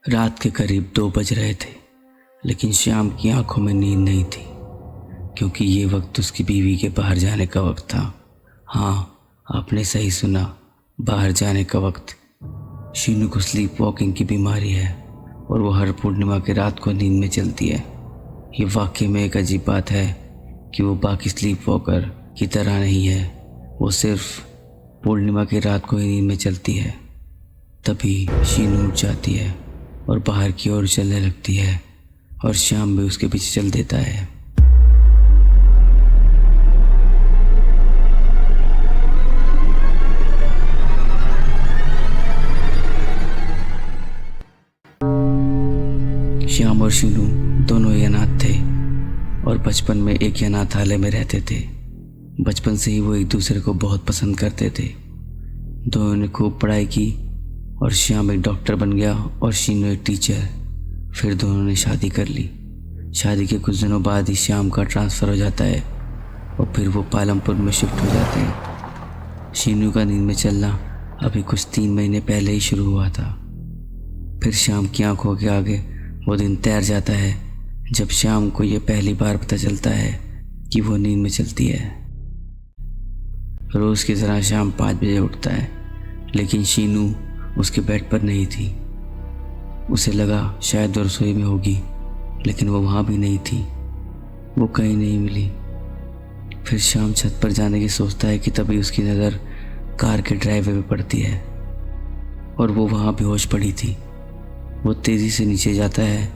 रात के करीब 2 बज रहे थे, लेकिन श्याम की आंखों में नींद नहीं थी, क्योंकि ये वक्त उसकी बीवी के बाहर जाने का वक्त था। हाँ, आपने सही सुना, बाहर जाने का वक्त। शीनू को स्लीप वॉकिंग की बीमारी है और वो हर पूर्णिमा की रात को नींद में चलती है। ये वाकई में एक अजीब बात है कि वो बाकी स्लीप वॉकर की तरह नहीं है, वो सिर्फ पूर्णिमा की रात को ही नींद में चलती है। तभी शीनू उठ जाती है और बाहर की ओर चलने लगती है और श्याम भी उसके पीछे चल देता है। श्याम और शीनू दोनों ही अनाथ थे और बचपन में एक ही अनाथालय में रहते थे। बचपन से ही वो एक दूसरे को बहुत पसंद करते थे। दोनों ने खूब पढ़ाई की और श्याम एक डॉक्टर बन गया और शीनू एक टीचर। फिर दोनों ने शादी कर ली। शादी के कुछ दिनों बाद ही श्याम का ट्रांसफ़र हो जाता है और फिर वो पालमपुर में शिफ्ट हो जाते हैं। शीनू का नींद में चलना अभी कुछ 3 महीने पहले ही शुरू हुआ था। फिर श्याम की आंखों के आगे वो दिन तैर जाता है जब श्याम को ये पहली बार पता चलता है कि वो नींद में चलती है। रोज़ की तरह श्याम 5 बजे उठता है, लेकिन शीनू उसके बेड पर नहीं थी। उसे लगा शायद वो रसोई में होगी, लेकिन वो वहाँ भी नहीं थी। वो कहीं नहीं मिली। फिर श्याम छत पर जाने की सोचता है कि तभी उसकी नज़र कार के ड्राइववे पे पड़ती है और वो वहाँ बेहोश पड़ी थी। वो तेज़ी से नीचे जाता है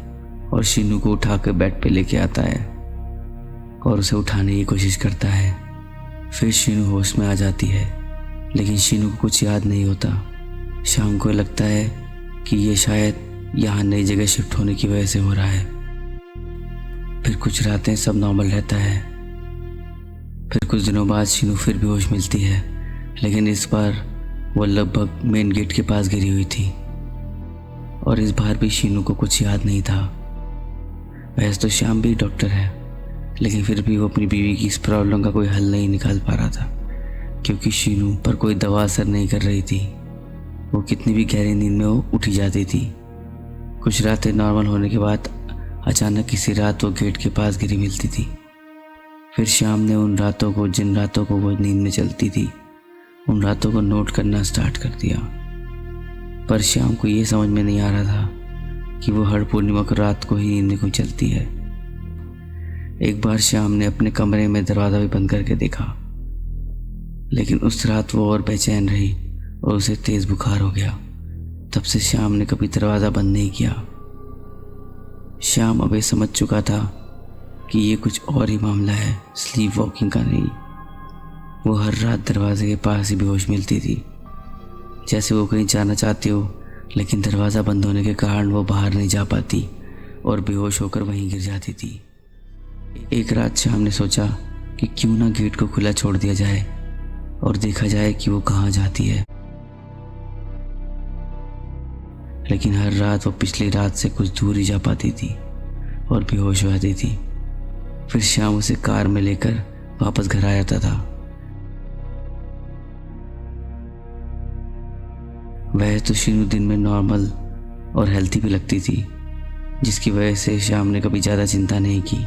और शीनू को उठाकर बेड पे लेके आता है और उसे उठाने की कोशिश करता है। फिर शीनू होश में आ जाती है, लेकिन शीनू को कुछ याद नहीं होता। शाम को लगता है कि ये शायद यहाँ नई जगह शिफ्ट होने की वजह से हो रहा है। फिर कुछ रातें सब नॉर्मल रहता है। फिर कुछ दिनों बाद शीनू फिर भी होश मिलती है, लेकिन इस बार वो लगभग मेन गेट के पास गिरी हुई थी और इस बार भी शीनू को कुछ याद नहीं था। वैसे तो श्याम भी डॉक्टर है, लेकिन फिर भी वो अपनी बीवी की इस प्रॉब्लम का कोई हल नहीं निकाल पा रहा था, क्योंकि शीनू पर कोई दवा असर नहीं कर रही थी। वो कितनी भी गहरी नींद में हो उठी जाती थी। कुछ रातें नॉर्मल होने के बाद अचानक किसी रात वो गेट के पास गिरी मिलती थी। फिर श्याम ने उन रातों को, जिन रातों को वो नींद में चलती थी, उन रातों को नोट करना स्टार्ट कर दिया। पर श्याम को ये समझ में नहीं आ रहा था कि वो हर पूर्णिमा को रात को ही नींद में क्यों चलती है। एक बार श्याम ने अपने कमरे में दरवाज़ा भी बंद करके देखा, लेकिन उस रात वो और बेचैन रही और उसे तेज़ बुखार हो गया। तब से श्याम ने कभी दरवाज़ा बंद नहीं किया। श्याम अब ये समझ चुका था कि ये कुछ और ही मामला है, स्लीप वॉकिंग का नहीं। वो हर रात दरवाजे के पास ही बेहोश मिलती थी, जैसे वो कहीं जाना चाहती हो, लेकिन दरवाज़ा बंद होने के कारण वो बाहर नहीं जा पाती और बेहोश होकर वहीं गिर जाती थी। एक रात श्याम ने सोचा कि क्यों ना गेट को खुला छोड़ दिया जाए और देखा जाए कि वो कहाँ जाती है। लेकिन हर रात वो पिछली रात से कुछ दूर ही जा पाती थी और बेहोश हो जाती थी। फिर श्याम उसे कार में लेकर वापस घर आ जाता था। वह तो शीनू दिन में नॉर्मल और हेल्थी भी लगती थी, जिसकी वजह से श्याम ने कभी ज़्यादा चिंता नहीं की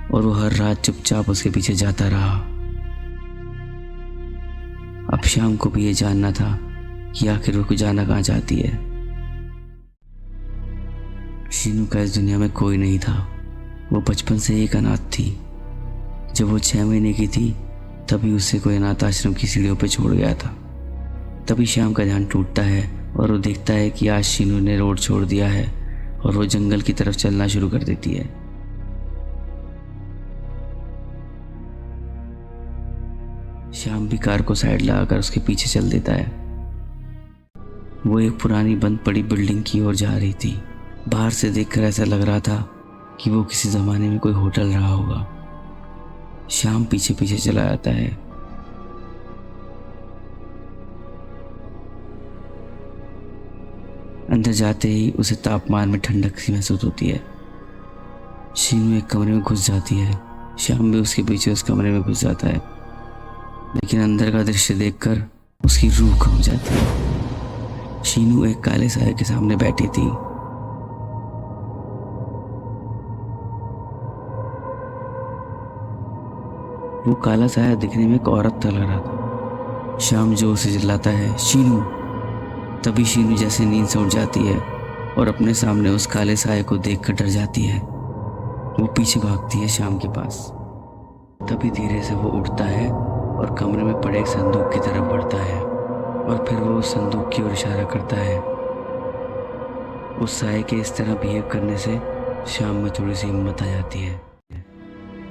और वो हर रात चुपचाप उसके पीछे जाता रहा। अब श्याम को भी ये जानना था कि आखिर वो जाना कहाँ चाहती है। शीनू का इस दुनिया में कोई नहीं था। वो बचपन से एक अनाथ थी। जब वो 6 महीने की थी, तभी उसे कोई अनाथ आश्रम की सीढ़ियों पर छोड़ गया था। तभी श्याम का ध्यान टूटता है और वो देखता है कि आज शीनू ने रोड छोड़ दिया है और वो जंगल की तरफ चलना शुरू कर देती है। श्याम भी कार को साइड लगाकर उसके पीछे चल देता है। वो एक पुरानी बंद पड़ी बिल्डिंग की ओर जा रही थी। बाहर से देखकर ऐसा लग रहा था कि वो किसी ज़माने में कोई होटल रहा होगा। श्याम पीछे पीछे चला जाता है। अंदर जाते ही उसे तापमान में ठंडक सी महसूस होती है। शीनू एक कमरे में घुस जाती है। श्याम भी उसके पीछे उस कमरे में घुस जाता है, लेकिन अंदर का दृश्य देखकर उसकी रूह कांप जाती है। शीनू एक काले साए के सामने बैठी थी। वो काला साया दिखने में एक औरत सा लग रहा था। श्याम जोर से चिल्लाता है, शीनू। तभी शीनू जैसे नींद से उठ जाती है और अपने सामने उस काले साए को देखकर डर जाती है। वो पीछे भागती है श्याम के पास। तभी धीरे से वो उठता है और कमरे में पड़े एक संदूक की तरफ बढ़ता है और फिर वो उस संदूक की ओर इशारा करता है। उस साए के इस तरह बिहेव करने से श्याम में थोड़ी सी हिम्मत आ जाती है।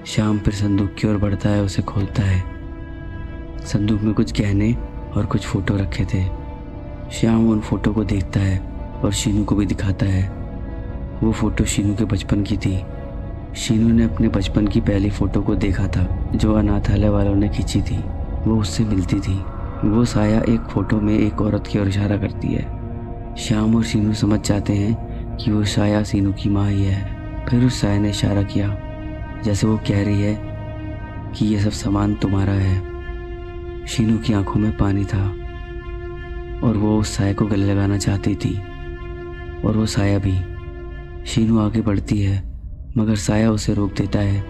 श्याम फिर संदूक की ओर बढ़ता है, उसे खोलता है। संदूक में कुछ गहने और कुछ फोटो रखे थे। श्याम उन फोटो को देखता है और शीनू को भी दिखाता है। वो फोटो शीनू के बचपन की थी। शीनू ने अपने बचपन की पहली फोटो को देखा था जो अनाथालय वालों ने खींची थी। वो उससे मिलती थी। वो साया एक फोटो में एक औरत की ओर इशारा करती है। श्याम और शीनू समझ जाते हैं कि वो साया शीनू की माँ ही है। फिर उस साया ने इशारा किया जैसे वो कह रही है कि ये सब सामान तुम्हारा है। शीनू की आंखों में पानी था और वो उस साया को गले लगाना चाहती थी और वो साया भी। शीनू आगे बढ़ती है मगर साया उसे रोक देता है,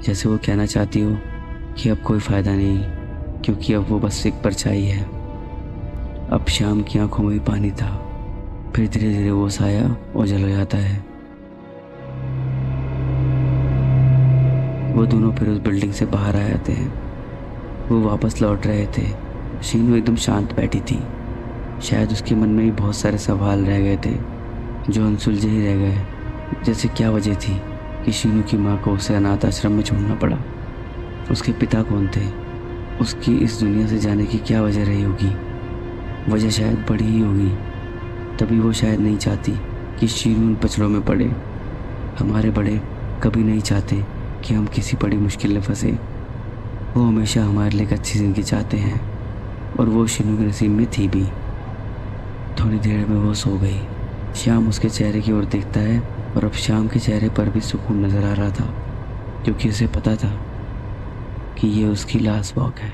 जैसे वो कहना चाहती हो कि अब कोई फ़ायदा नहीं, क्योंकि अब वो बस एक परछाई है। अब श्याम की आंखों में भी पानी था। फिर धीरे धीरे वो साया ओझल हो जाता है। वो दोनों फिर उस बिल्डिंग से बाहर आ जाते हैं। वो वापस लौट रहे थे। शीनू एकदम शांत बैठी थी। शायद उसके मन में भी बहुत सारे सवाल रह गए थे जो अनसुलझे ही रह गए। जैसे क्या वजह थी कि शीनू की माँ को उसे अनाथ आश्रम में छोड़ना पड़ा। उसके पिता कौन थे? उसकी इस दुनिया से जाने की क्या वजह रही होगी? वजह शायद बड़ी ही होगी। तभी वो शायद नहीं चाहती कि शीनू उन पचड़ों में पड़े। हमारे बड़े कभी नहीं चाहते कि हम किसी बड़ी मुश्किल में फंसे। वो हमेशा हमारे लिए एक अच्छी ज़िंदगी चाहते हैं और वो शीनू के नसीब में थी भी। थोड़ी देर में वो सो गई। श्याम उसके चेहरे की ओर देखता है और अब श्याम के चेहरे पर भी सुकून नज़र आ रहा था, क्योंकि उसे पता था कि ये उसकी लास्ट वॉक है।